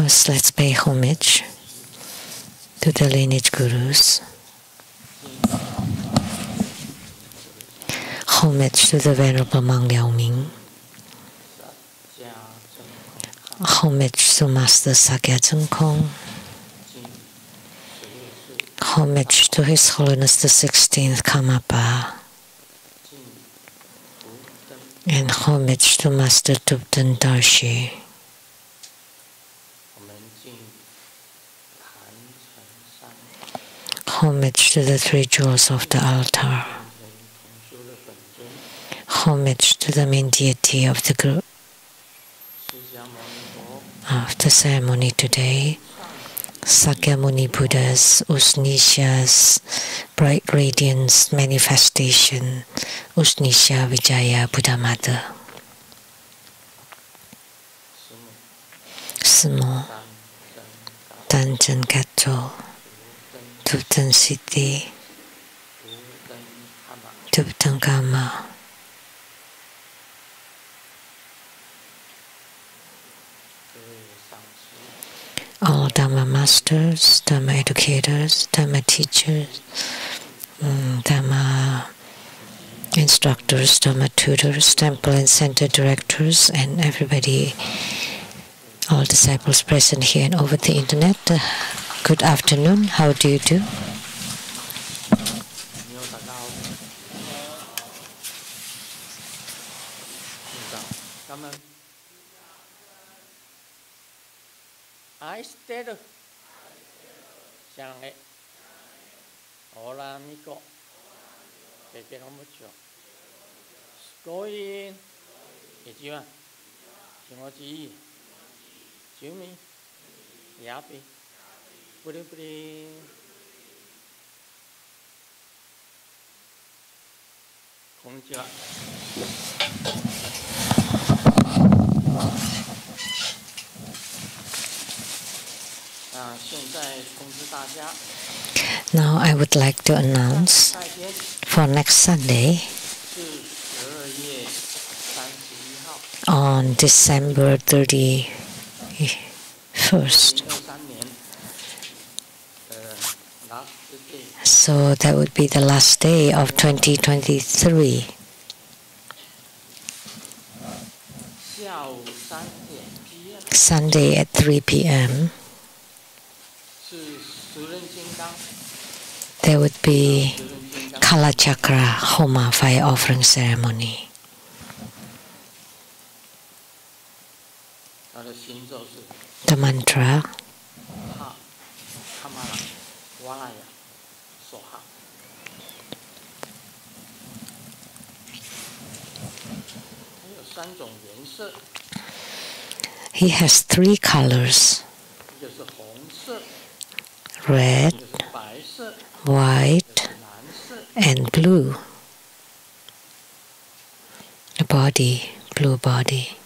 First, let's pay homage to the lineage gurus. Homage to the Venerable Monk Liao Ming. Homage to Master Sakya Cheng Kong. Homage to His Holiness the 16th Karmapa. And homage to Master Tupten Darshi. Homage to the three jewels of the altar. Homage to the main deity of the group of the ceremony today, Sakyamuni Buddha's Usnisha's bright radiance manifestation, Usnisha Vijaya Buddha Mother. Sumo Tanjan Gato Tupten Siddhi Tupten Kama. All Dhamma masters, Dhamma educators, Dhamma teachers, Dhamma instructors, Dhamma tutors, temple and center directors, and everybody, all disciples present here and over the internet. Good afternoon. How do you do? I stayed. Shanghai. Hola, amigo. Te quiero mucho. Estoy. ¿Qué lleva? Chimochi. Chumi. Yapi. Puri puri. Konnichiwa. Now I would like to announce for next Sunday, on December 31st. So that would be the last day of 2023. Sunday at 3 p.m. there would be Kala Chakra Homa fire offering ceremony. The mantra he has three colors: red, white, and blue. The body, blue body.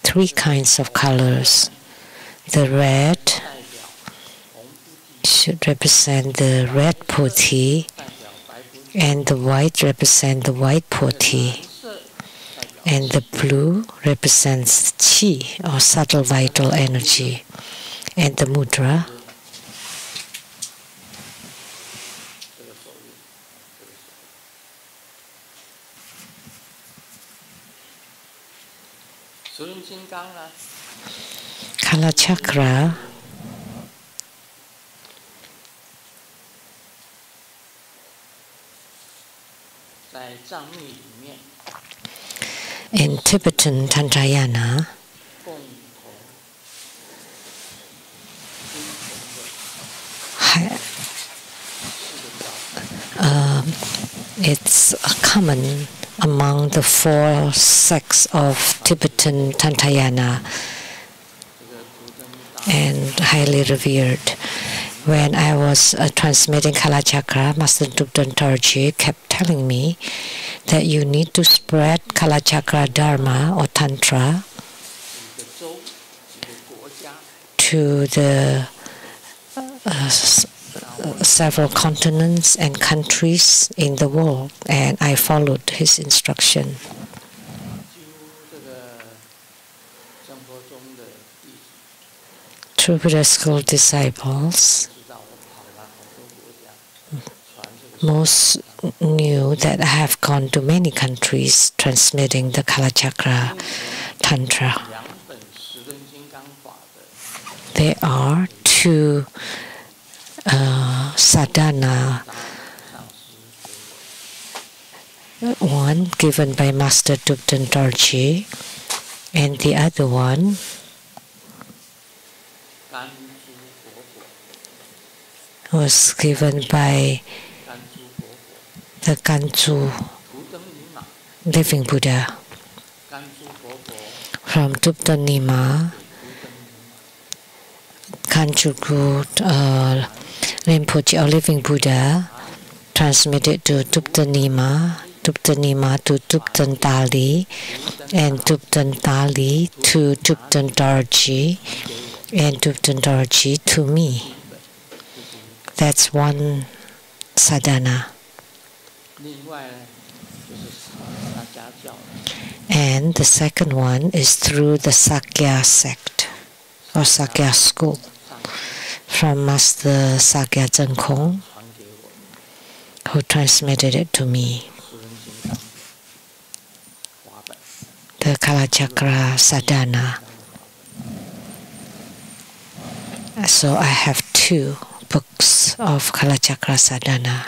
Three kinds of colors. The red should represent the red Bodhi, and the white represent the white Bodhi, and the blue represents Qi, or subtle vital energy, and the mudra Kala Chakra in Tibetan Tantrayana it's common among the four sects of Tibetan Tantrayana and highly revered. When I was transmitting Kala Chakra, Master Tupten Dorje kept telling me that you need to spread Kala Chakra Dharma or Tantra to the several continents and countries in the world, and I followed his instruction. true Buddha school disciples, most knew that I have gone to many countries transmitting the Kalachakra Tantra. There are two sadhana, one given by Master Tupten Dorji, and the other one was given by the Kanchu living Buddha. From Tupten Nima, Kanchuku Rinpoche, or living Buddha, transmitted to Tupten Nima to Tupten Tali, and Tupten Tali to Tupten Dorji, and Tupten Dorji to me. That's one sadhana. And the second one is through the Sakya sect, or Sakya school, from Master Sakya Zhengkong, who transmitted it to me. The Kalachakra Sadhana. So I have two books of Kalachakra Sadhana.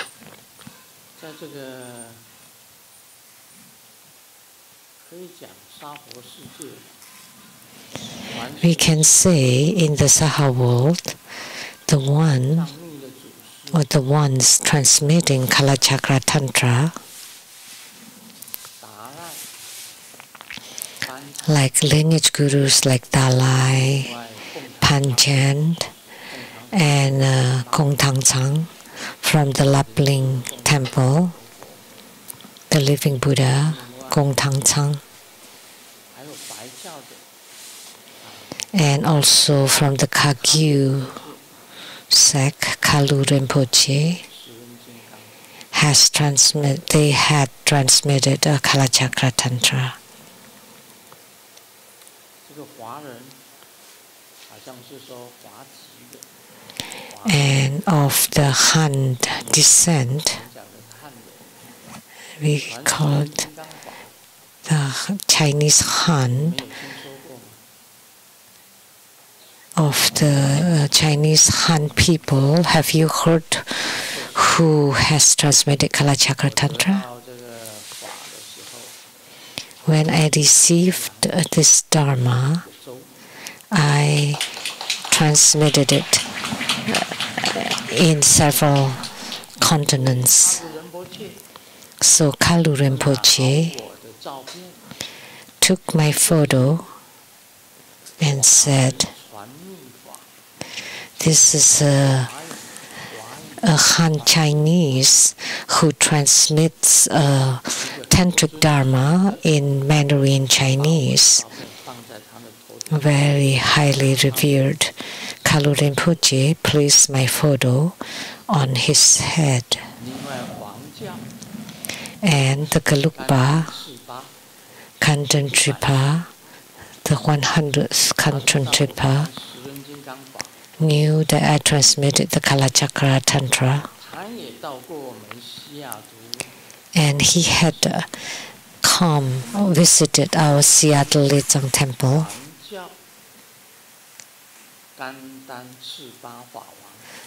We can say in the Saha world, the one or the ones transmitting Kalachakra Tantra, like lineage gurus like Dalai, Panchen, and Kong Tang Chang from the Lapling Temple, the living Buddha, Kong Tang Chang, and also from the Kagyu sect, Kalu Rinpoche, they had transmitted a Kalachakra Tantra. And of the Han descent, we called the Chinese Han, of the Chinese Han people. Have you heard who has transmitted Kalachakra Tantra? When I received this Dharma, I transmitted it in several continents. So Kalu Rinpoche took my photo and said, this is a Han Chinese who transmits Tantric Dharma in Mandarin Chinese. Very highly revered. Kalu Rinpoche placed my photo on his head. And the Gelugpa, Kanchen Tripa, the 100th Kanchen Tripa, knew that I transmitted the Kalachakra Tantra. And he had visited our Seattle Lechang temple.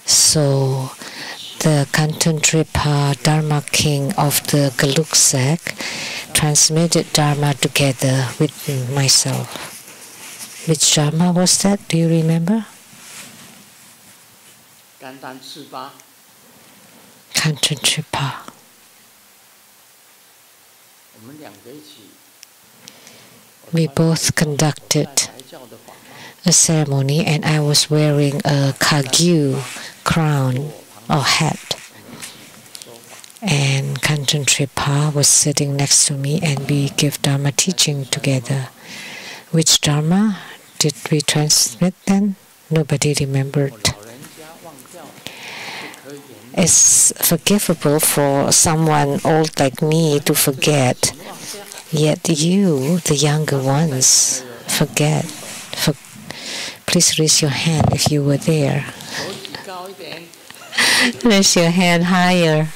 So the Kanchen Tripa Dharma King of the Gelug sect transmitted Dharma together with myself. Which Dharma was that? Do you remember? Kanchen Tripa. We both conducted a ceremony, and I was wearing a Kagyu crown or hat. And Kanchen Tripa was sitting next to me, and we gave Dharma teaching together. Which Dharma did we transmit then? Nobody remembered. It's forgivable for someone old like me to forget, yet you, the younger ones, forget. Please raise your hand if you were there. Raise your hand higher.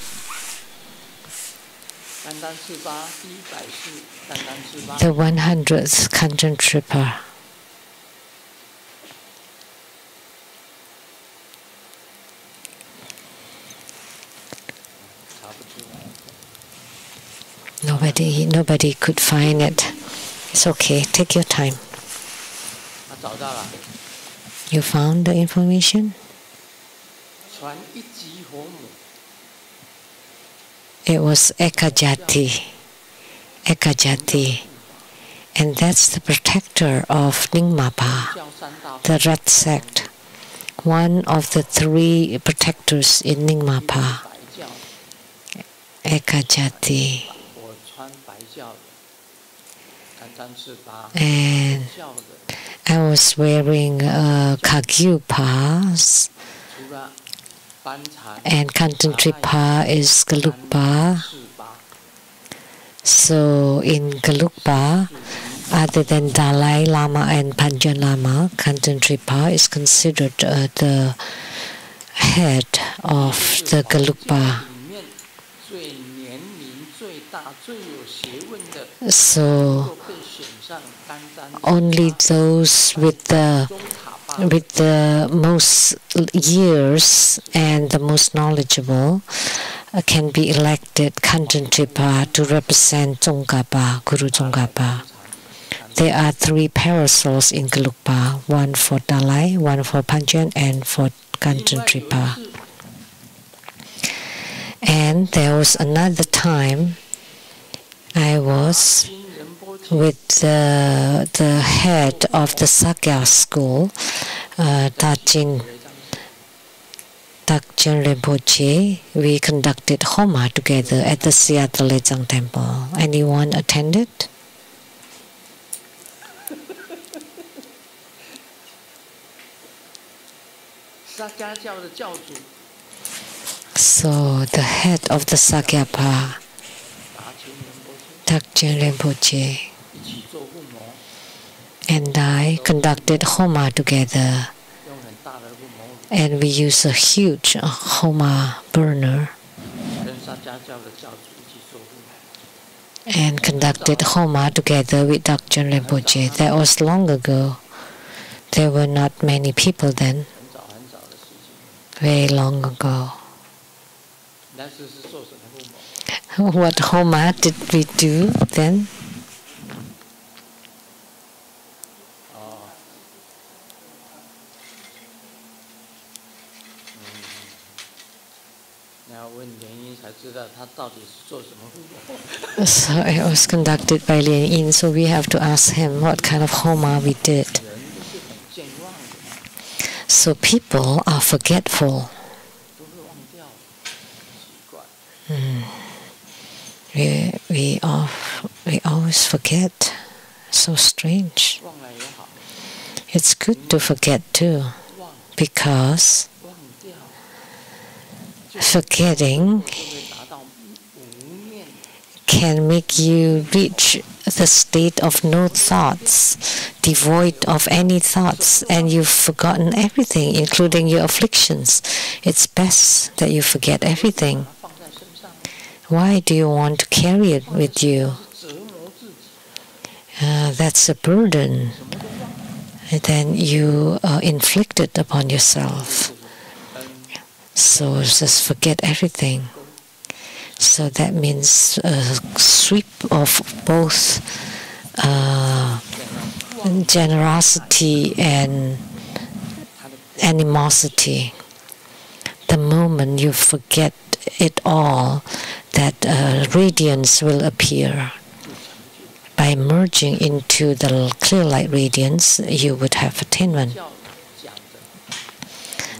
The 100th Kanchen Tripper. Nobody could find it. It's okay. Take your time. You found the information? It was Ekajati. And that's the protector of Nyingmapa, the Rat sect. One of the 3 protectors in Nyingmapa. Ekajati. And I was wearing Kagyu pas, and Kanchen Tripa is Gelugpa. So in Gelugpa, other than Dalai Lama and Panchen Lama, Kanchen Tripa is considered the head of the Gelugpa. So only those with the most years and the most knowledgeable can be elected Kanchen Tripa to represent Tsongkhapa, Guru Tsongkhapa. There are 3 parasols in Gelugpa, one for Dalai, one for Panchen, and for Kanchen Tripa. And there was another time I was with the head of the Sakya school, Takchen Rinpoche. We conducted Homa together at the Seattle Lechang Temple. Anyone attended? So the head of the Sakyapa, Takchen Rinpoche, and I conducted Homa together, and we used a huge Homa burner and conducted Homa together with Takchen Rinpoche. That was long ago. There were not many people then, very long ago. What Homa did we do then? So it was conducted by Lien Yin, so we have to ask him what kind of Homa we did. So people are forgetful. We always forget. So strange. It's good to forget too, because forgetting can make you reach the state of no thoughts, devoid of any thoughts, and you've forgotten everything, including your afflictions. It's best that you forget everything. Why do you want to carry it with you? That's a burden. And then you inflict it upon yourself. So just forget everything. So that means a sweep of both generosity and animosity. The moment you forget it all, that radiance will appear. By merging into the clear light radiance, you would have attainment.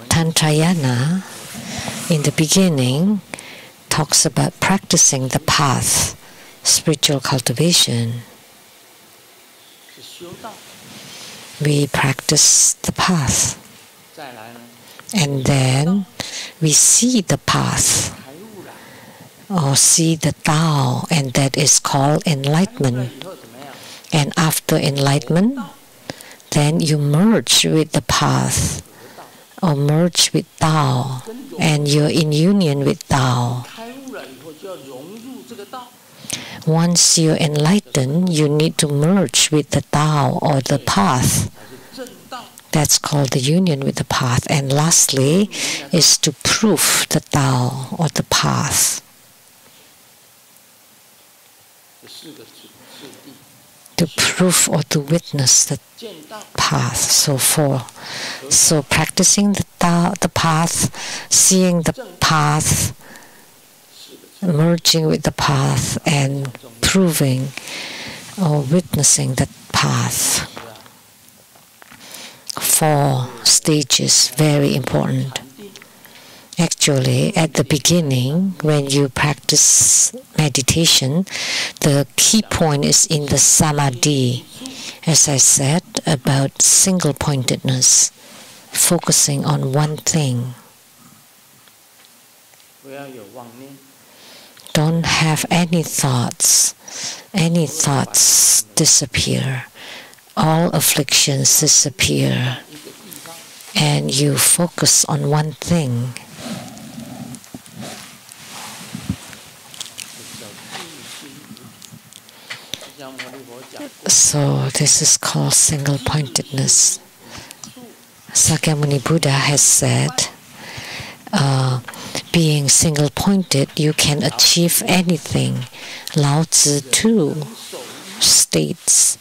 Tantrayana, in the beginning, talks about practicing the path, spiritual cultivation. We practice the path, and then we see the path, or see the Tao, and that is called enlightenment. And after enlightenment, then you merge with the path or merge with Tao, and you're in union with Tao. Once you're enlightened, you need to merge with the Tao or the path. That's called the union with the path. And lastly is to prove the Tao or the path. To prove or to witness the path. So practicing the path, seeing the path, merging with the path, and proving or witnessing the path. 4 stages, very important. Actually, at the beginning, when you practice meditation, the key point is in the samadhi, as I said, about single-pointedness, focusing on one thing. Don't have any thoughts. Any thoughts disappear. All afflictions disappear. And you focus on one thing. So this is called single-pointedness. Sakyamuni Buddha has said, being single-pointed, you can achieve anything. Lao Tzu too states,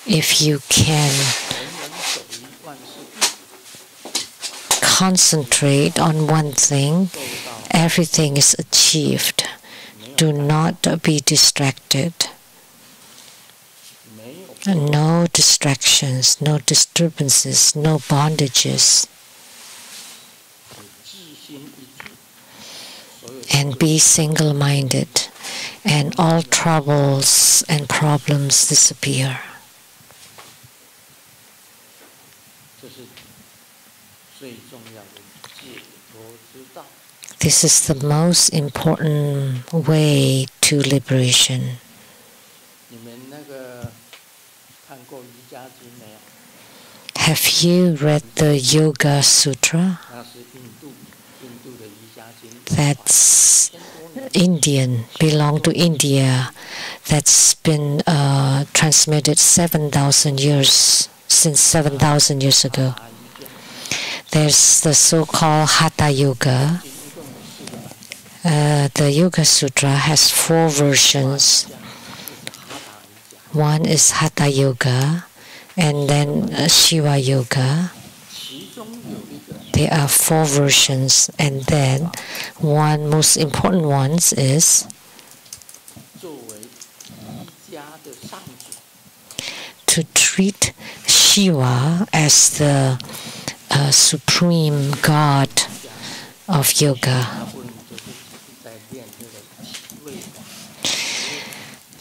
if you can concentrate on one thing, everything is achieved. Do not be distracted. No distractions, no disturbances, no bondages. And be single-minded, and all troubles and problems disappear. This is the most important way to liberation. Have you read the Yoga Sutra? That's Indian, belong to India. That's been transmitted 7,000 years, since 7,000 years ago. There's the so-called Hatha Yoga. The Yoga Sutra has 4 versions. One is Hatha Yoga, and then Shiva Yoga. There are 4 versions, and then one most important one is to treat Shiva as the supreme god of yoga.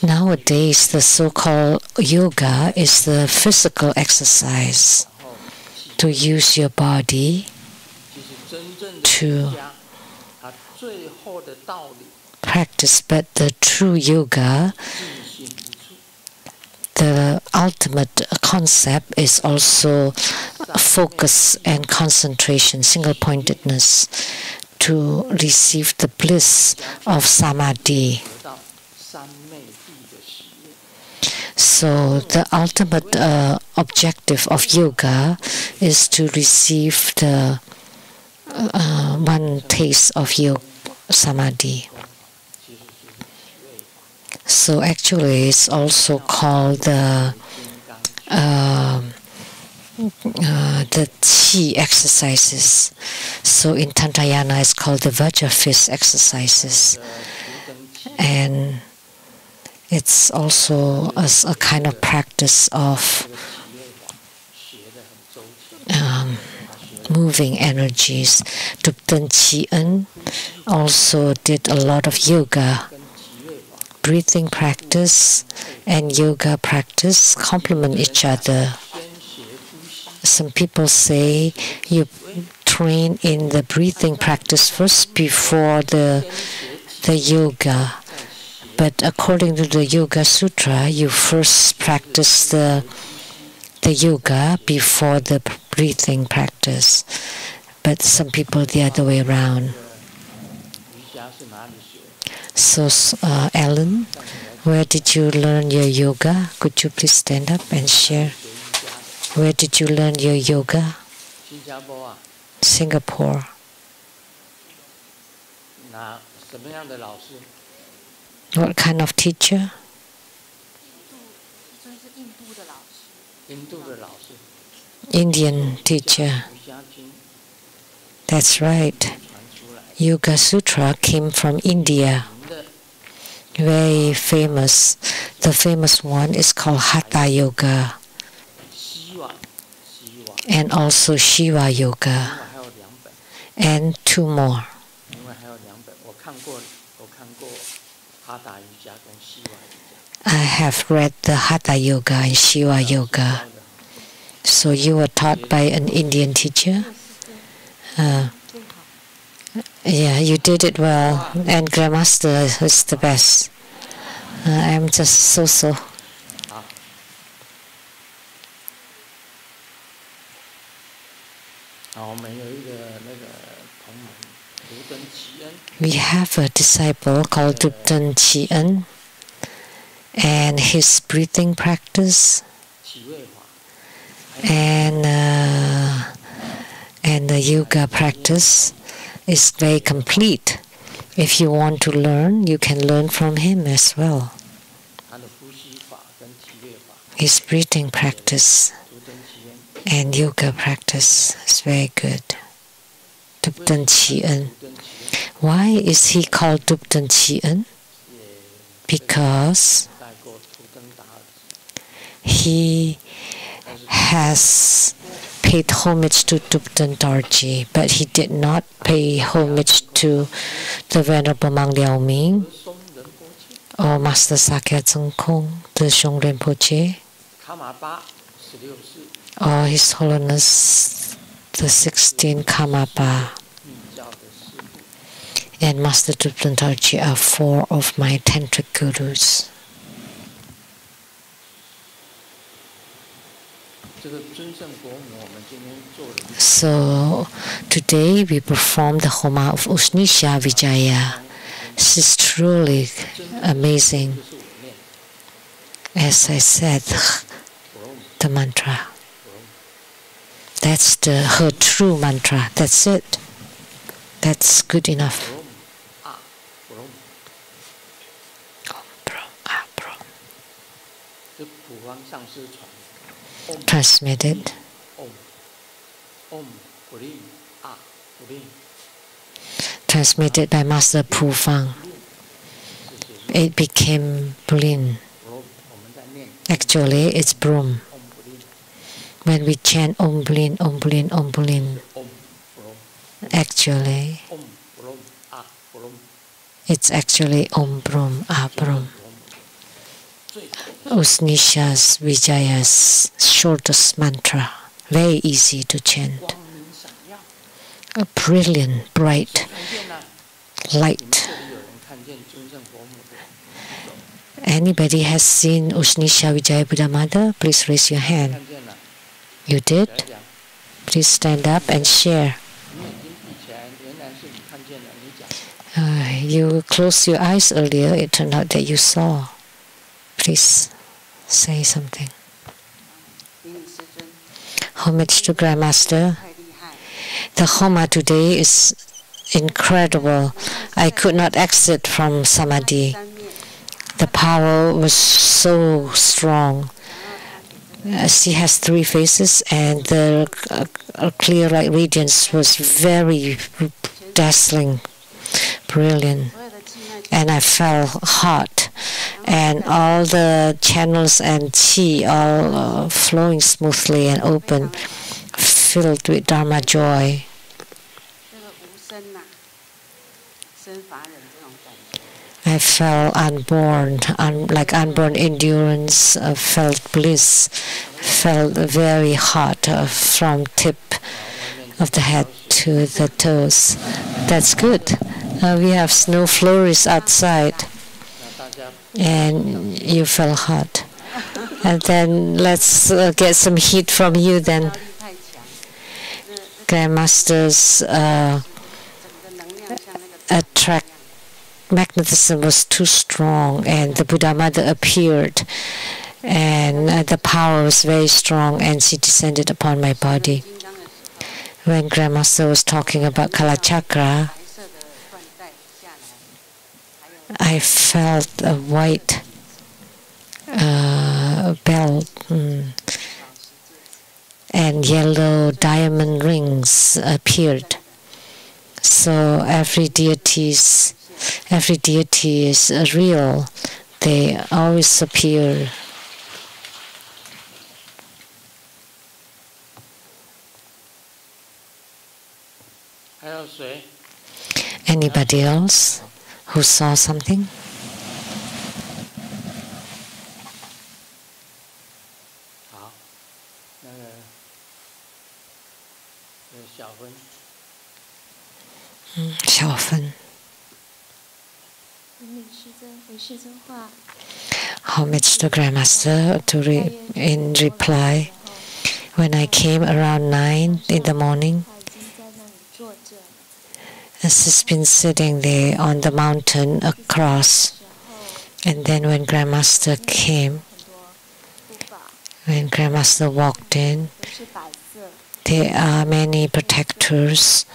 Nowadays, the so-called yoga is the physical exercise, to use your body to practice. But the true yoga, the ultimate concept is also focus and concentration, single-pointedness, to receive the bliss of samadhi. So the ultimate objective of yoga is to receive the one taste of yoga samadhi. So actually, it's also called the Qi exercises. So in Tantrayana, it's called the Vajra fist exercises, and it's also a kind of practice of moving energies. Dukten Chi-en also did a lot of yoga. Breathing practice and yoga practice complement each other. Some people say you train in the breathing practice first before the yoga. But according to the Yoga Sutra, you first practice the the yoga before the breathing practice, but some people the other way around. So, Alan, where did you learn your yoga? Could you please stand up and share? Where did you learn your yoga? Singapore. What kind of teacher? Indian teacher. That's right. Yoga Sutra came from India. Very famous. The famous one is called Hatha Yoga. And also Shiva Yoga. And two more. I have read the Hatha Yoga and Shiva Yoga. So you were taught by an Indian teacher? Yeah, you did it well. And Grandmaster is the best. I'm just so. We have a disciple called Dupten Chien, and his breathing practice and the yoga practice is very complete. If you want to learn, you can learn from him as well. His breathing practice and yoga practice is very good. Dupten Chien. Why is he called Dupten Chien? Because he has paid homage to Dupten Dorji, but he did not pay homage to the Venerable Mang Liao Ming or Master Sakya Tsung Kung, the Shong Rinpoche, or His Holiness the 16th Karmapa and Master Dupten Dorji are four of my tantric gurus. So today we perform the Homa of Usnisha Vijaya. This is truly amazing. As I said, the mantra. That's her true mantra. That's it. That's good enough. Transmitted. Transmitted by Master Pu Fang. It became Blin. Actually, it's Broom. When we chant Om Blin, Om Blin, Om Blin, actually, it's actually Om Broom, Ah Broom. Usnisha's Vijaya's shortest mantra, very easy to chant. A brilliant, bright light. Anybody has seen Usnisha Vijaya Buddha Mother? Please raise your hand. You did? Please stand up and share. You closed your eyes earlier. It turned out that you saw. Please say something. Homage to Grandmaster. The Homa today is incredible. I could not exit from Samadhi. The power was so strong. She has three faces, and the clear light radiance was very dazzling, brilliant. And I felt hot, and all the channels and chi all flowing smoothly and open, filled with Dharma joy. I felt unborn, like unborn endurance, felt bliss, felt very hot from tip of the head to the toes. That's good. We have snow flurries outside, and you felt hot. And then let's get some heat from you then. Grandmaster's magnetism was too strong, and the Buddha Mother appeared, and the power was very strong, and she descended upon my body. When Grandmaster was talking about Kalachakra, I felt a white belt and yellow diamond rings appeared. So every deity is real. They always appear. Anybody else who saw something? Xiaofen. Homage to Grandmaster in reply. When I came around 9 in the morning, she's been sitting there on the mountain across. And then when Grandmaster came, when Grandmaster walked in, there are many protectors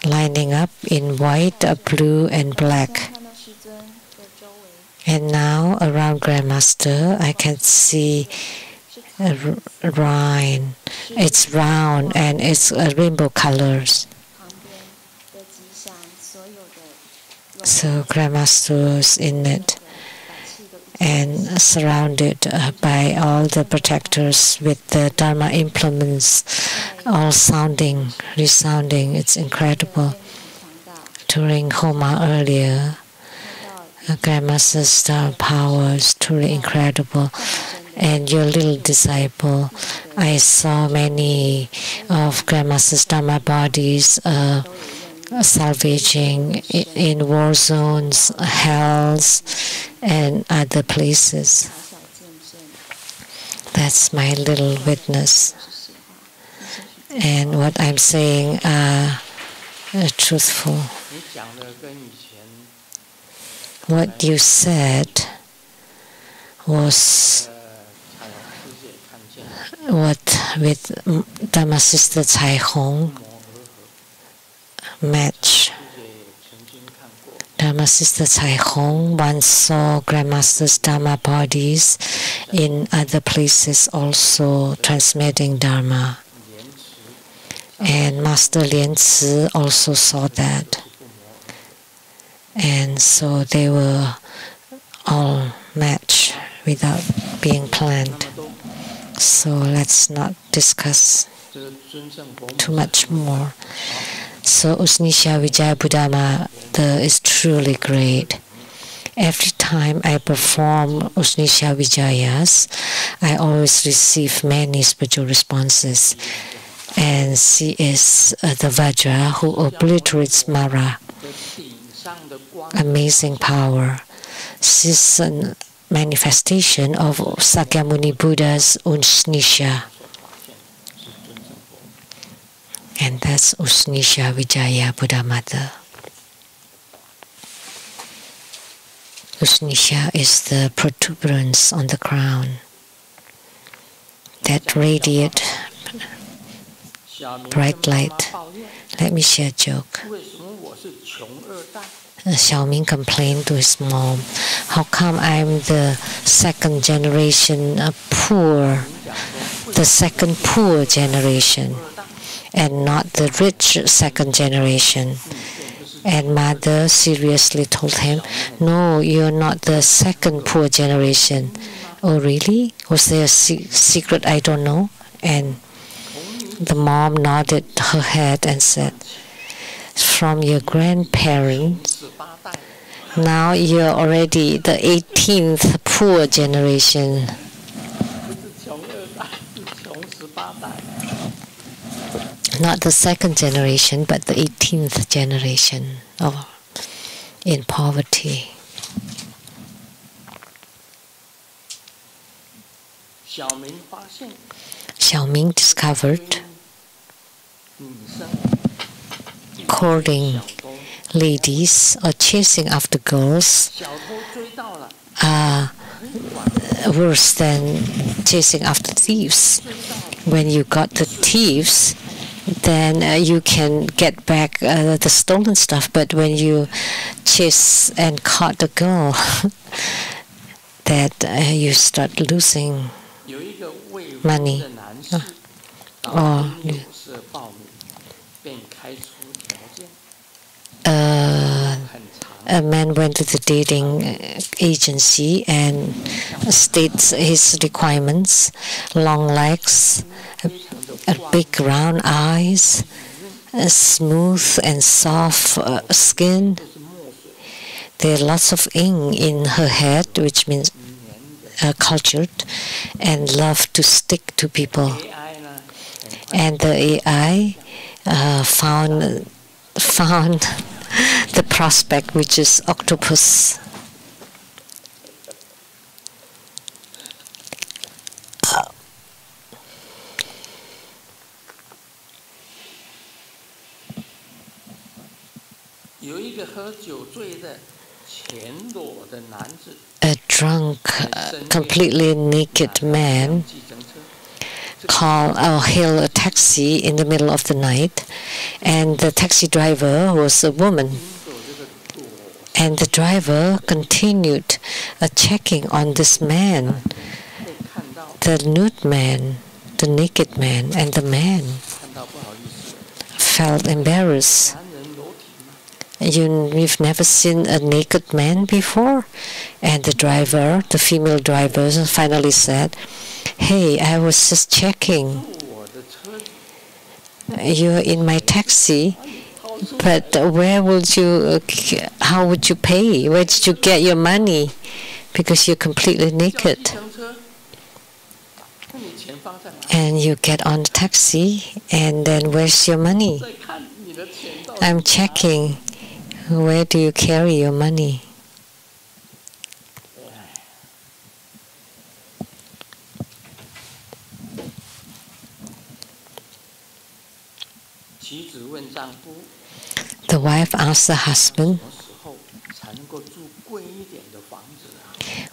lining up in white, blue, and black. And now around Grandmaster, I can see a rhine. It's round and it's rainbow colors. So Grandmaster was in it and surrounded by all the protectors with the Dharma implements, all resounding. It's incredible. During Homa earlier, Grandmaster's Dharma power is truly incredible. And your little disciple, I saw many of Grandmaster's Dharma bodies salvaging in war zones, hells, and other places. That's my little witness. And what I'm saying are truthful. What you said was what with Dharma Sister Cai Hong match. Dharma Sister Cai Hong once saw Grandmaster's Dharma bodies in other places also transmitting Dharma. And Master Lian Ci also saw that. And so they were all matched without being planned. So let's not discuss too much more. So Usnisha Vijaya Buddha Mother is truly great. Every time I perform Usnisha Vijayas, I always receive many spiritual responses. And she is the Vajra who obliterates Mara. Amazing power. She's a manifestation of Sakyamuni Buddha's Usnisha. And that's Usnisha Vijaya Buddha Mother. Usnisha is the protuberance on the crown that radiate bright light. Let me share a joke. Xiaoming complained to his mom, how come I'm the second generation poor, the second poor generation, and not the rich second generation? And mother seriously told him, no, you're not the second poor generation. Oh really? Was there a secret I don't know? And the mom nodded her head and said, from your grandparents, now you're already the 18th poor generation. Not the second generation, but the 18th generation in poverty. Xiaoming discovered courting ladies or chasing after girls are worse than chasing after thieves. When you got the thieves, then you can get back the stolen stuff. But when you chase and caught the girl, that you start losing money. Or a man went to the dating agency and states his requirements: long legs, a big round eyes, a smooth and soft skin. There are lots of ink in her head, which means cultured, and love to stick to people. And the AI found the prospect, which is octopus. A drunk, completely naked man hailed a taxi in the middle of the night, and the taxi driver was a woman. And the driver continued checking on this man, the nude man, the naked man, and the man felt embarrassed. You've never seen a naked man before? And the driver, the female driver, finally said, "Hey, I was just checking. You're in my taxi, but how would you pay? Where did you get your money? Because you're completely naked. And you get on the taxi, and then where's your money? I'm checking. Where do you carry your money?" The wife asked the husband,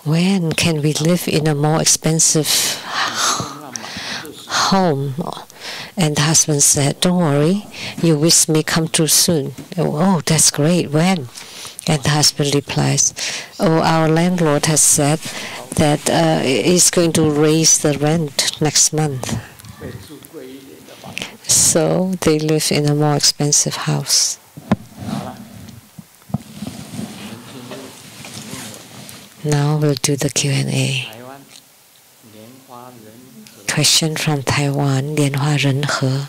"When can we live in a more expensive home?" And the husband said, "Don't worry, your wish may come true soon." "Oh, that's great. When?" And the husband replies, "Oh, our landlord has said that he's going to raise the rent next month." So they live in a more expensive house. Now we'll do the Q&A. Question from Taiwan, Lianhua Renhe.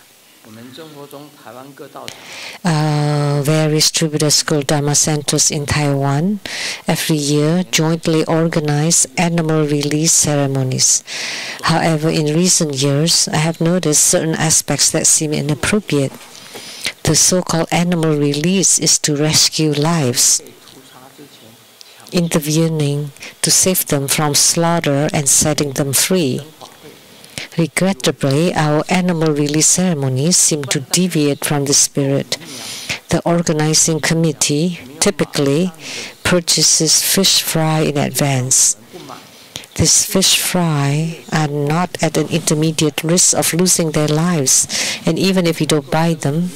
Various Buddha school Dharma centers in Taiwan every year jointly organize animal release ceremonies. However, in recent years, I have noticed certain aspects that seem inappropriate. The so-called animal release is to rescue lives, intervening to save them from slaughter and setting them free. Regrettably, our animal release ceremonies seem to deviate from this spirit. The organizing committee typically purchases fish fry in advance. These fish fry are not at an intermediate risk of losing their lives, and even if you don't buy them,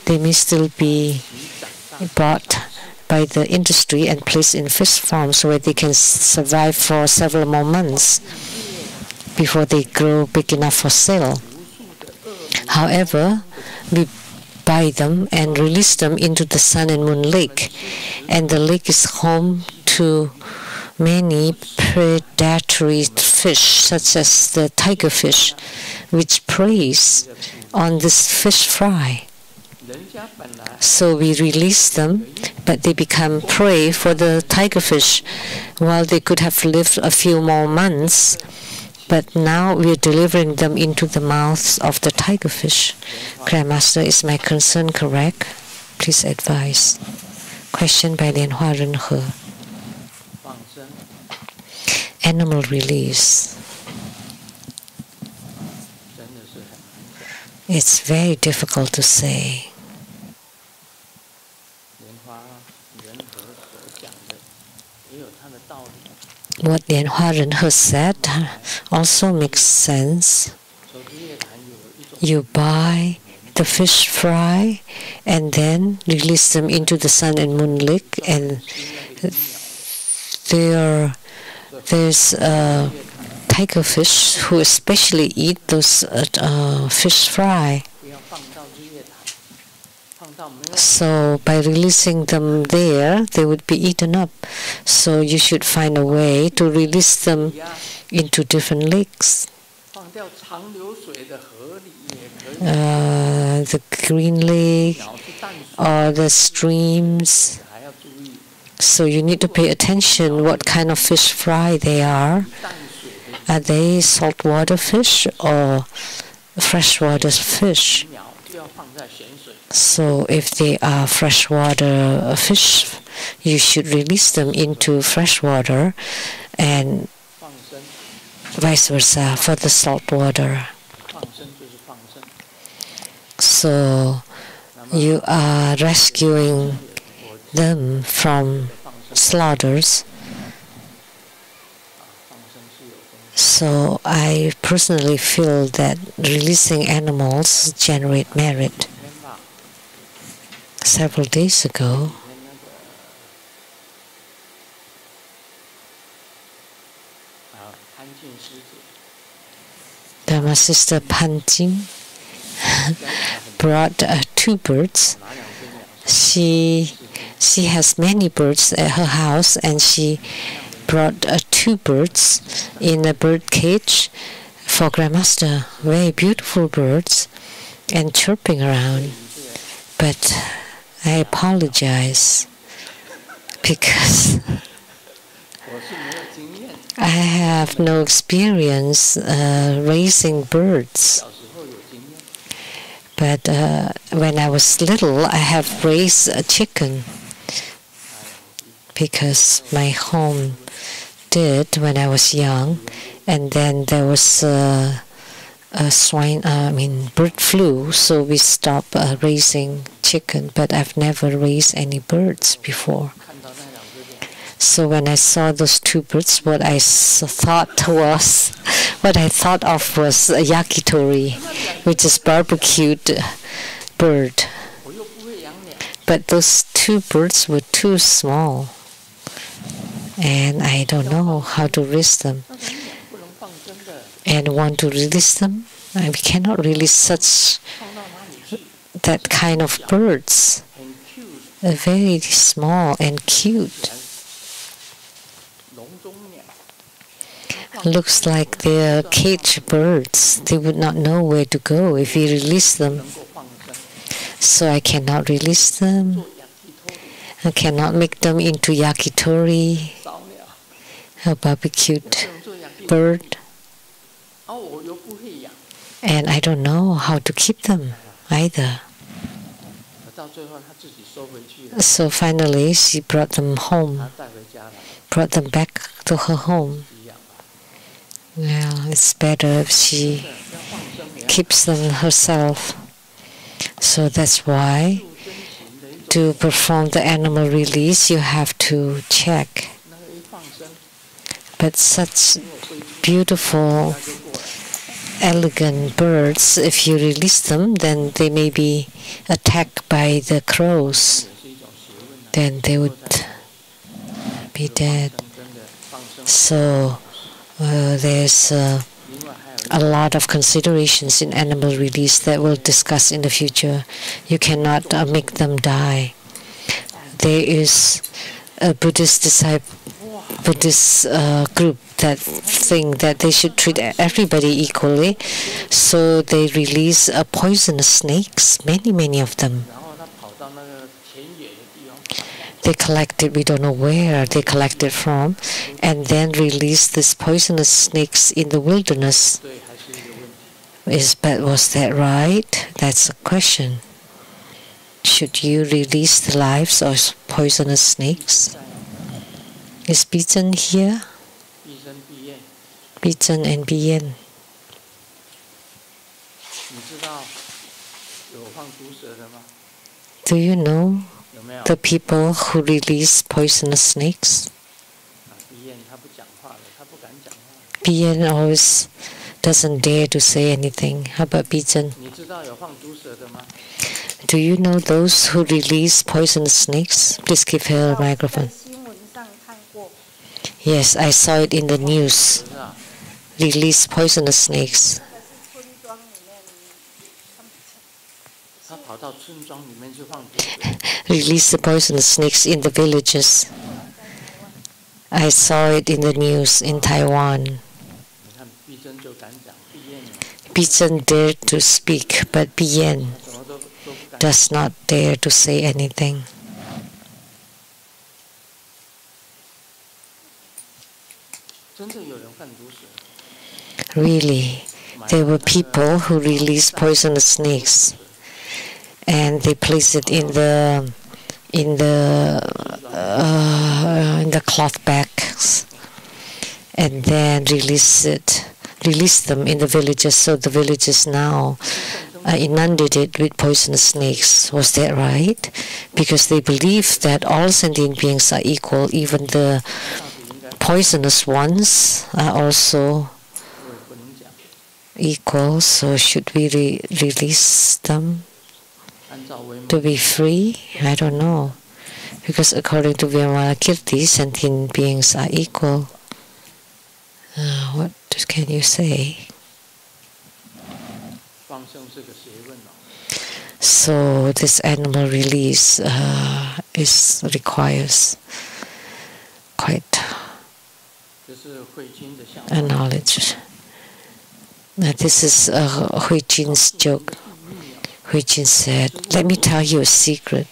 they may still be bought by the industry and placed in fish farms where they can survive for several more months before they grow big enough for sale. However, we buy them and release them into the Sun and Moon Lake, and the lake is home to many predatory fish, such as the tiger fish, which preys on this fish fry. So we release them, but they become prey for the tiger fish, while they could have lived a few more months. But now we are delivering them into the mouths of the tiger fish. Grandmaster, is my concern correct? Please advise. Question by Lianhua Renhe. Animal release. It's very difficult to say. What Lianhua Renhe said also makes sense. You buy the fish fry and then release them into the sun and moon lake, and there's tiger fish who especially eat those fish fry. So by releasing them there, they would be eaten up. So you should find a way to release them into different lakes. The green lake or the streams. So you need to pay attention what kind of fish fry they are. Are they saltwater fish or freshwater fish? So if they are freshwater fish, you should release them into freshwater, and vice versa for the saltwater. So you are rescuing them from slaughters. So I personally feel that releasing animals generate merit. Several days ago, Dharma Sister Panjing brought 2 birds. She has many birds at her house, and she brought 2 birds in a bird cage for Grandmaster. Very beautiful birds and chirping around. But I apologize because I have no experience raising birds. But when I was little, I have raised a chicken because my home did when I was young, and then there was bird flu, so we stopped raising chicken. But I've never raised any birds before. So when I saw those 2 birds, what I thought of was a yakitori, which is barbecued bird. But those 2 birds were too small, and I don't know how to raise them. And want to release them, we cannot release that kind of birds. They're very small and cute. Looks like they're cage birds. They would not know where to go if we release them. So I cannot release them. I cannot make them into yakitori, a barbecued bird. And I don't know how to keep them either. So finally, she brought them home, brought them back to her home. Well, it's better if she keeps them herself. So that's why to perform the animal release, you have to check. But such beautiful, elegant birds, if you release them, then they may be attacked by the crows. Then they would be dead. So there's a lot of considerations in animal release that we'll discuss in the future. You cannot make them die. There is a Buddhist group that think that they should treat everybody equally, so they release poisonous snakes, many of them. They collected, we don't know where they collected from, and then release these poisonous snakes in the wilderness. Was that right? That's a question. Should you release the lives of poisonous snakes? Is Bijan here? Bijan and Bien. Do you know the people who release poisonous snakes? Bien always doesn't dare to say anything. How about Bijan? Do you know those who release poisonous snakes? Please give her a microphone. Yes, I saw it in the news. Release poisonous snakes. Release the poisonous snakes in the villages. I saw it in the news in Taiwan. Bijan dared to speak, but Bien does not dare to say anything. Really, there were people who released poisonous snakes, and they placed it in the cloth bags, and then release them in the villages. So the villages now are inundated with poisonous snakes. Was that right? Because they believe that all sentient beings are equal, even the poisonous ones are also equal. So should we release them to be free? I don't know. Because according to Vimalakirti, sentient beings are equal. What can you say? So this animal release requires quite a knowledge. This is Hui Jin's joke. Hui Jin said, "Let me tell you a secret.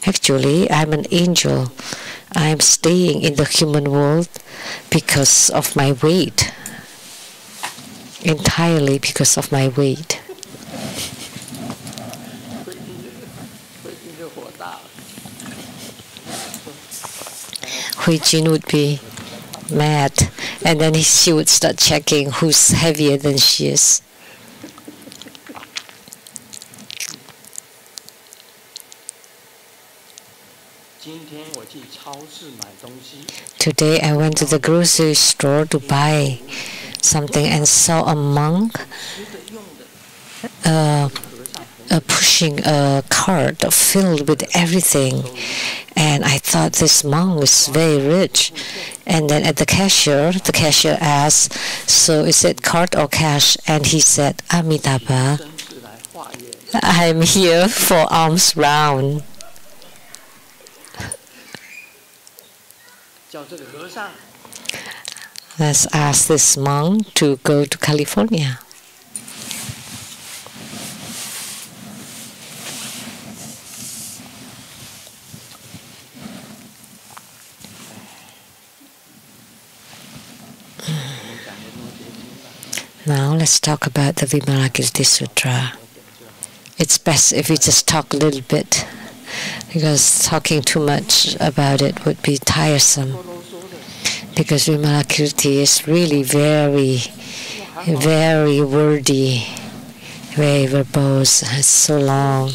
Actually, I'm an angel. I'm staying in the human world because of my weight. Entirely because of my weight." Hui Jin would be mad, and then she would start checking who's heavier than she is. Today I went to the grocery store to buy something and saw a monk pushing a cart filled with everything. And I thought this monk was very rich. And then at the cashier asked, "So is it cart or cash?" And he said, "Amitabha, I'm here for alms round." Let's ask this monk to go to California. Now let's talk about the Vimalakirti Sutra. It's best if we just talk a little bit, because talking too much about it would be tiresome. Because Vimalakirti is really very, very wordy, very verbose. It's so long.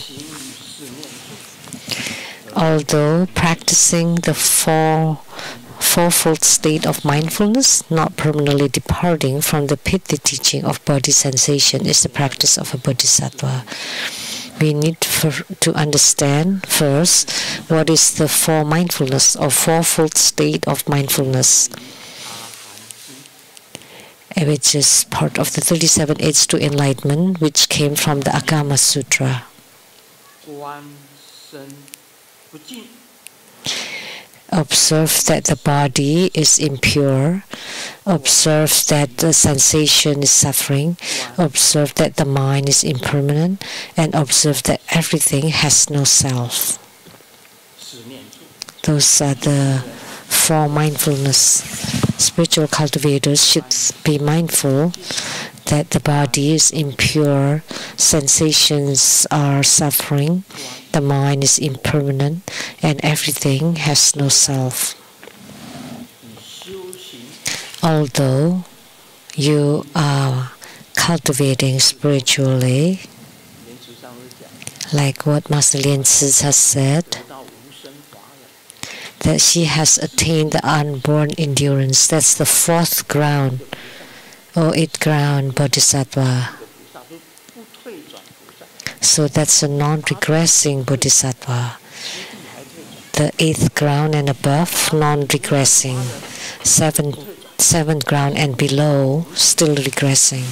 Although practicing the fourfold state of mindfulness, not permanently departing from the pithy teaching of body sensation, is the practice of a bodhisattva. We need to understand first what is the mindfulness or fourfold state of mindfulness, which is part of the 37 aids to enlightenment, which came from the Agama Sutra. Observe that the body is impure. Observe that the sensation is suffering. Observe that the mind is impermanent. And observe that everything has no self. Those are the four mindfulness. Spiritual cultivators should be mindful that the body is impure, sensations are suffering, the mind is impermanent, and everything has no self. Although you are cultivating spiritually, like what Master Lien has said, that she has attained the unborn endurance. That's the fourth ground, or eighth ground Bodhisattva. So that's a non-regressing Bodhisattva. The eighth ground and above, non-regressing. Seventh ground and below, still regressing.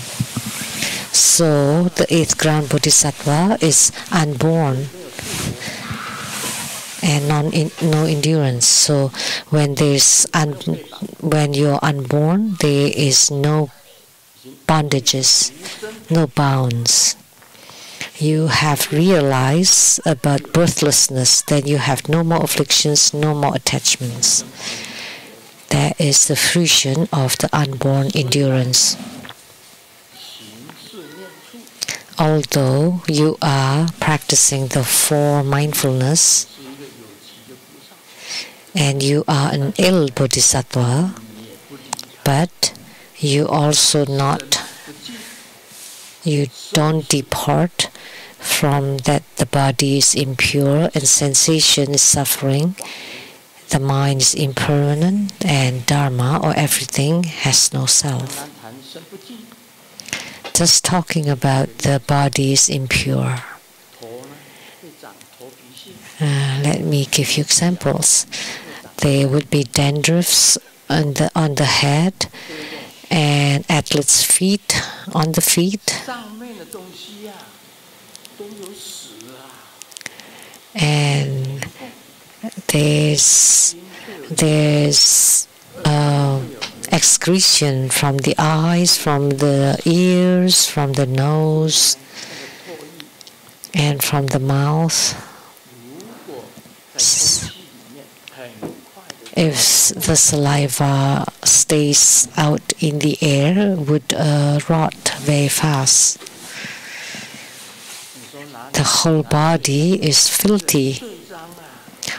So the eighth ground Bodhisattva is unborn and no endurance. So when you're unborn, there is no bondages, no bounds. You have realized about birthlessness, then you have no more afflictions, no more attachments. That is the fruition of the unborn endurance. Although you are practicing the four mindfulness and you are an ill Bodhisattva, but you don't depart from that the body is impure and sensation is suffering, the mind is impermanent, and Dharma or everything has no self. Just talking about the body is impure. Let me give you examples. There would be dandruffs on the head, and athlete's feet on the feet, and there's excretion from the eyes, from the ears, from the nose, and from the mouth. If the saliva stays out in the air, it would rot very fast. The whole body is filthy.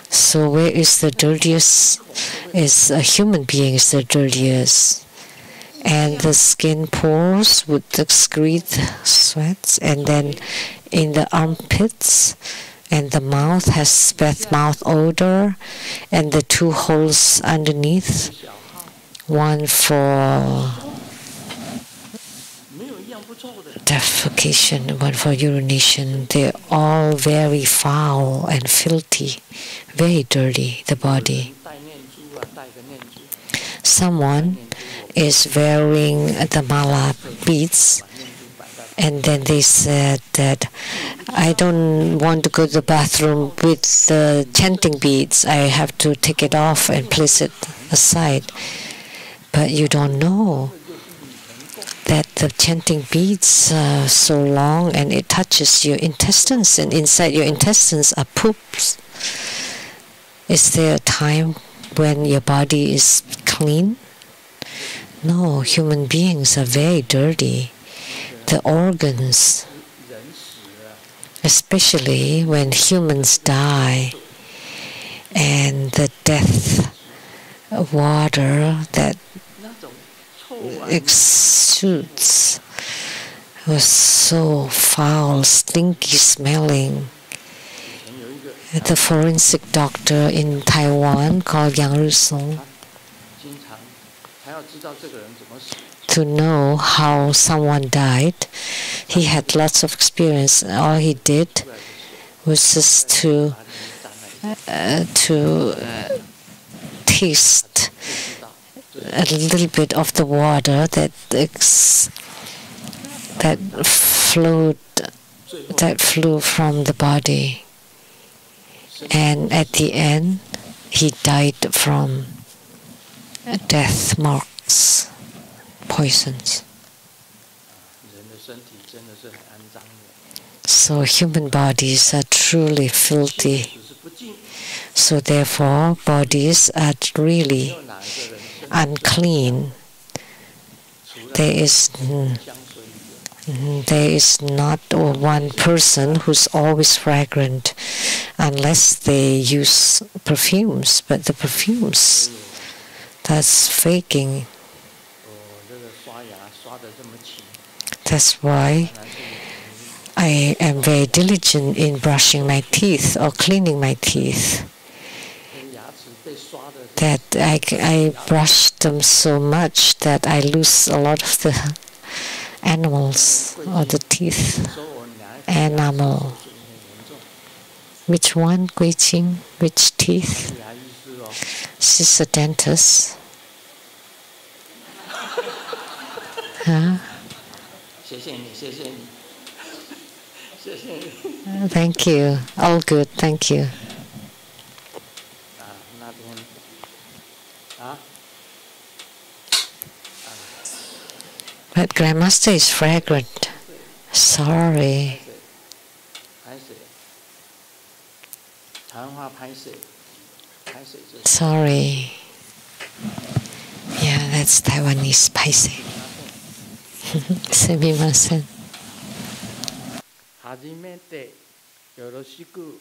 So where is the dirtiest? Is a human being is the dirtiest. And the skin pores would excrete sweats, and then in the armpits, and the mouth has bad mouth odor, and the two holes underneath, one for defecation, one for urination. They're all very foul and filthy, very dirty, the body. Someone is wearing the mala beads, and then they said that I don't want to go to the bathroom with the chanting beads. I have to take it off and place it aside. But you don't know that the chanting beads are so long and it touches your intestines, and inside your intestines are poops. Is there a time when your body is clean? No, human beings are very dirty. The organs, especially when humans die, and the death water that exudes was so foul, stinky smelling. The forensic doctor in Taiwan called Yang Rusong, to know how someone died, he had lots of experience. All he did was just to taste a little bit of the water that flew from the body, and at the end he died from death marks, poisons. So human bodies are truly filthy. So therefore, bodies are really unclean. There is not one person who's always fragrant unless they use perfumes. But the perfumes, that's faking. That's why I am very diligent in brushing my teeth or cleaning my teeth, that I brush them so much that I lose a lot of the animals or the teeth enamel. Which one, Gui Qing? Which teeth? She's a dentist. Huh? Thank you. All good. Thank you. But Grandmaster is fragrant. Sorry. Sorry. Yeah, that's Taiwanese paise. Sumimasen. 初めてよろしく。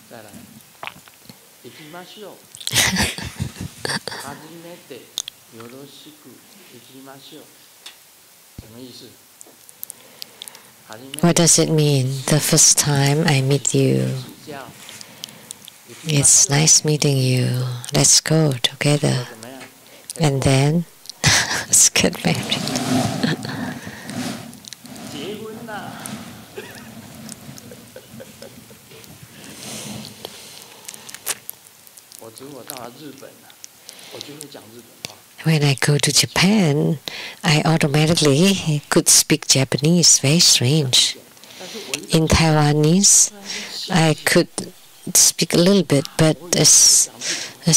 再来。行きましょう。初めてよろしく行きましょう。什么意思？ What does it mean? The first time I meet you. It's nice meeting you. Let's go together. And then, let's get married. When I go to Japan, I automatically could speak Japanese. Very strange. In Taiwanese, I could speak a little bit, but as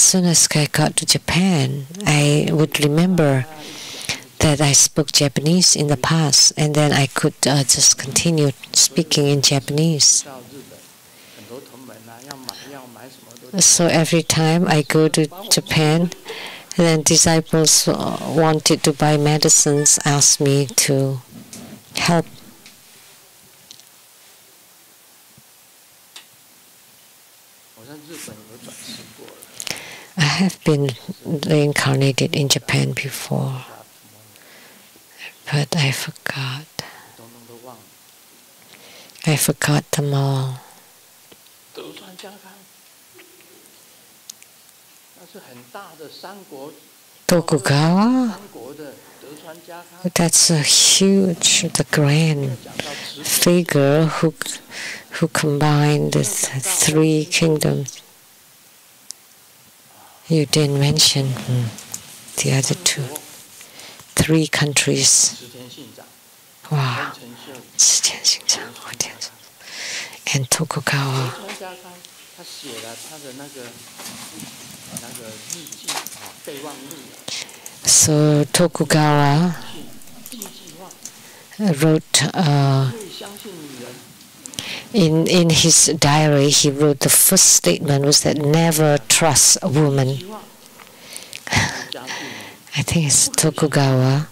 soon as I got to Japan, I would remember that I spoke Japanese in the past, and then I could just continue speaking in Japanese. So every time I go to Japan, then disciples wanted to buy medicines, asked me to help. I have been reincarnated in Japan before, but I forgot. I forgot them all. Tokugawa? That's a huge, the grand figure who combined the three kingdoms. You didn't mention the other two. 3 countries. Wow. And Tokugawa. So Tokugawa wrote in his diary, he wrote the first statement was that never trust a woman. I think it's Tokugawa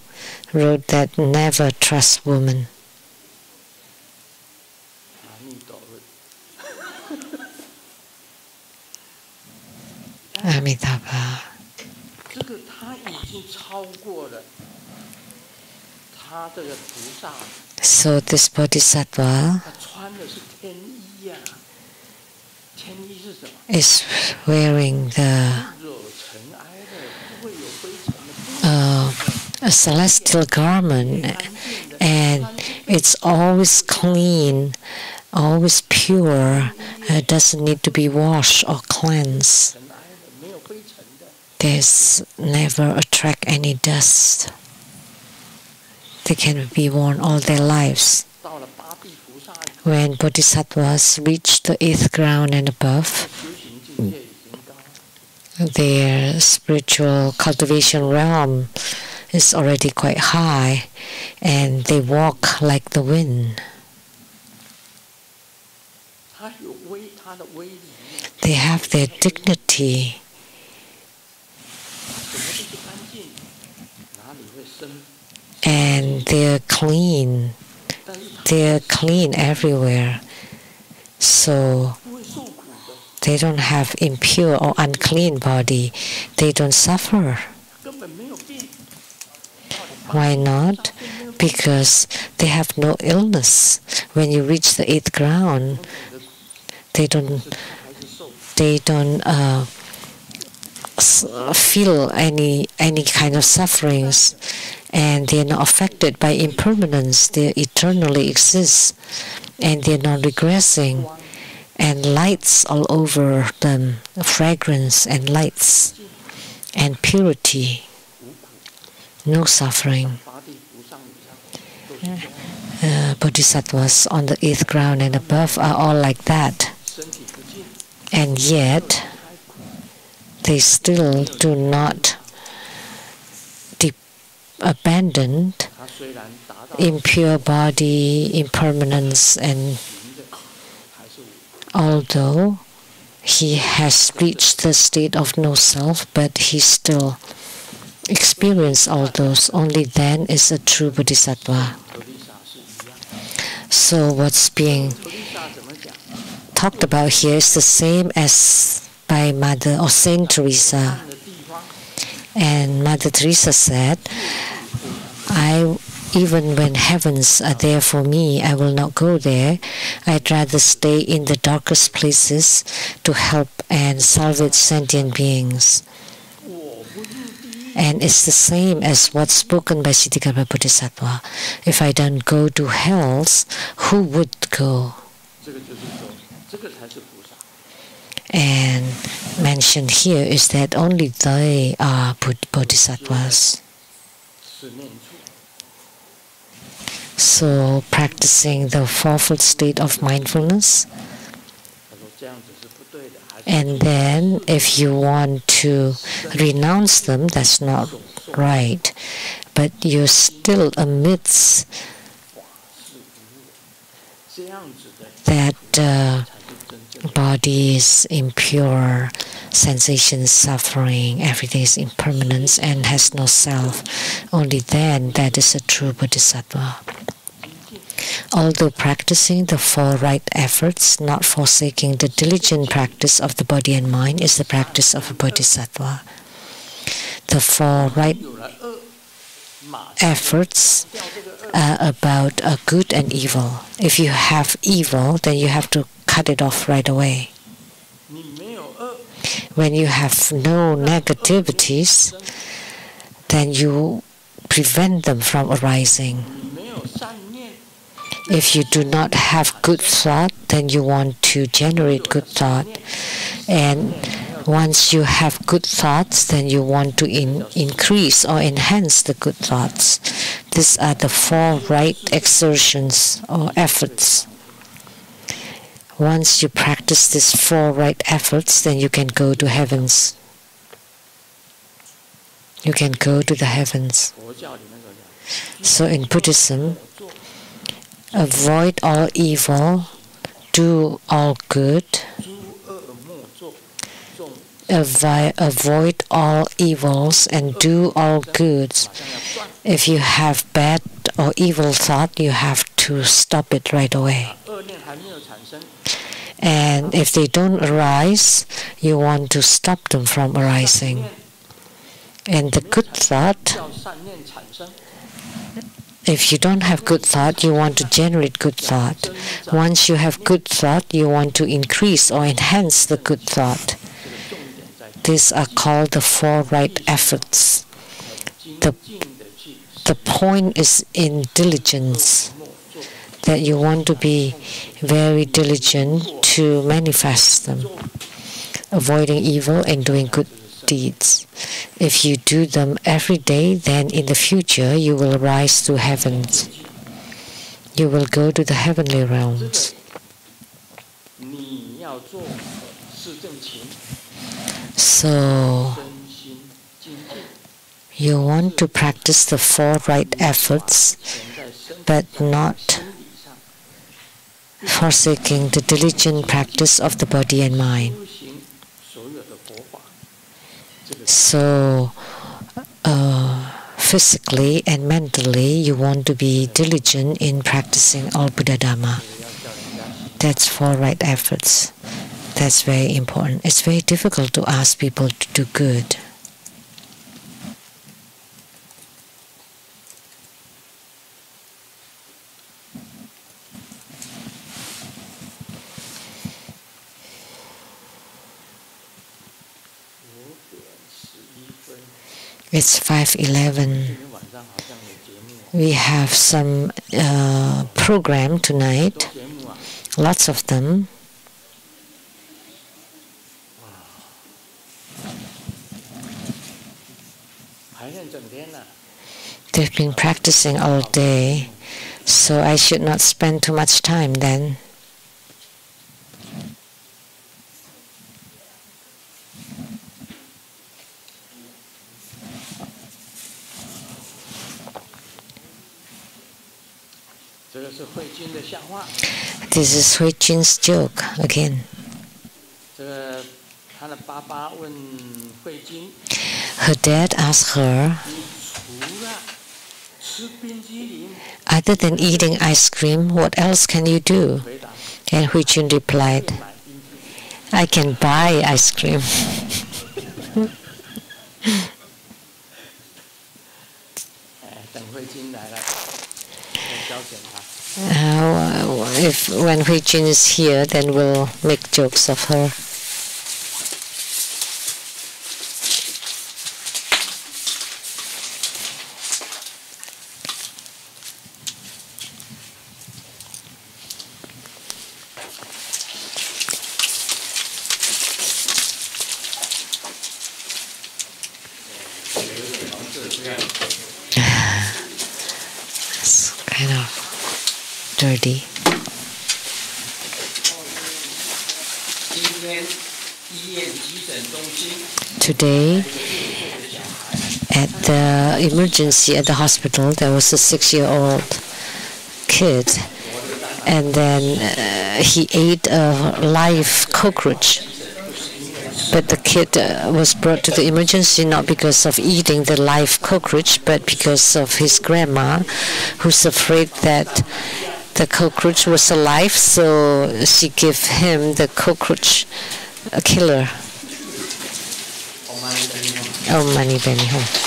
wrote that never trust woman. Amitabha. So this Bodhisattva is wearing a celestial garment, and it's always clean, always pure. It doesn't need to be washed or cleansed. There's never attract any dust. They can be worn all their lives. When bodhisattvas reach the 8th ground and above, their spiritual cultivation realm is already quite high, and they walk like the wind. They have their dignity. And they're clean everywhere, so they don't have impure or unclean body. They don't suffer Why not? Because they have no illness. When you reach the 8th ground, they don't feel any kind of sufferings, and they are not affected by impermanence. They eternally exist, and they are not regressing. And lights all over them, fragrance and lights and purity, no suffering. Bodhisattvas on the 8th ground and above are all like that, and yet they still do not abandon impure body, impermanence, and although he has reached the state of no self, but he still experiences all those. Only then is a true bodhisattva. So what's being talked about here is the same as by Mother or Saint Teresa. And Mother Teresa said, even when heavens are there for me, I will not go there. I'd rather stay in the darkest places to help and salvage sentient beings. And it's the same as what's spoken by Siddhikarma Bodhisattva. If I don't go to hells, who would go? And mentioned here is that only they are bodhisattvas. So practicing the fourfold state of mindfulness, and then if you want to renounce them, that's not right. But you're still amidst that body is impure, sensations, suffering, everything is impermanence and has no self. Only then that is a true bodhisattva. Although practicing the four right efforts, not forsaking the diligent practice of the body and mind is the practice of a bodhisattva. The four right efforts are about good and evil. If you have evil, then you have to cut it off right away. When you have no negativities, then you prevent them from arising. If you do not have good thought, then you want to generate good thought. And once you have good thoughts, then you want to increase or enhance the good thoughts. These are the four right exertions or efforts. Once you practice these four right efforts, then you can go to heavens. You can go to the heavens. So in Buddhism, avoid all evil, do all good. Avoid all evils and do all goods. If you have bad or evil thought, you have to stop it right away. And if they don't arise, you want to stop them from arising. And the good thought, if you don't have good thought, you want to generate good thought. Once you have good thought, you want to increase or enhance the good thought. These are called the four right efforts. The point is in diligence, that you want to be very diligent to manifest them, avoiding evil and doing good deeds. If you do them every day, then in the future you will rise to heavens. You will go to the heavenly realms. So you want to practice the four right efforts, but not forsaking the diligent practice of the body and mind. So physically and mentally, you want to be diligent in practicing all Buddha Dhamma. That's four right efforts. That's very important. It's very difficult to ask people to do good. It's 5:11. We have some program tonight, lots of them. They've been practicing all day, so I should not spend too much time then. This is Hui Jun's joke again. Her dad asked her, other than eating ice cream, what else can you do? And Hui Jun replied, I can buy ice cream. When Hui Jun is here, then we'll make jokes of her. It's kind of dirty. Today, at the emergency at the hospital, there was a 6-year-old kid, and then he ate a live cockroach. But the kid was brought to the emergency not because of eating the live cockroach, but because of his grandma, who's afraid that the cockroach was alive, so she gave him the cockroach killer. Oh, Mani Benny Home.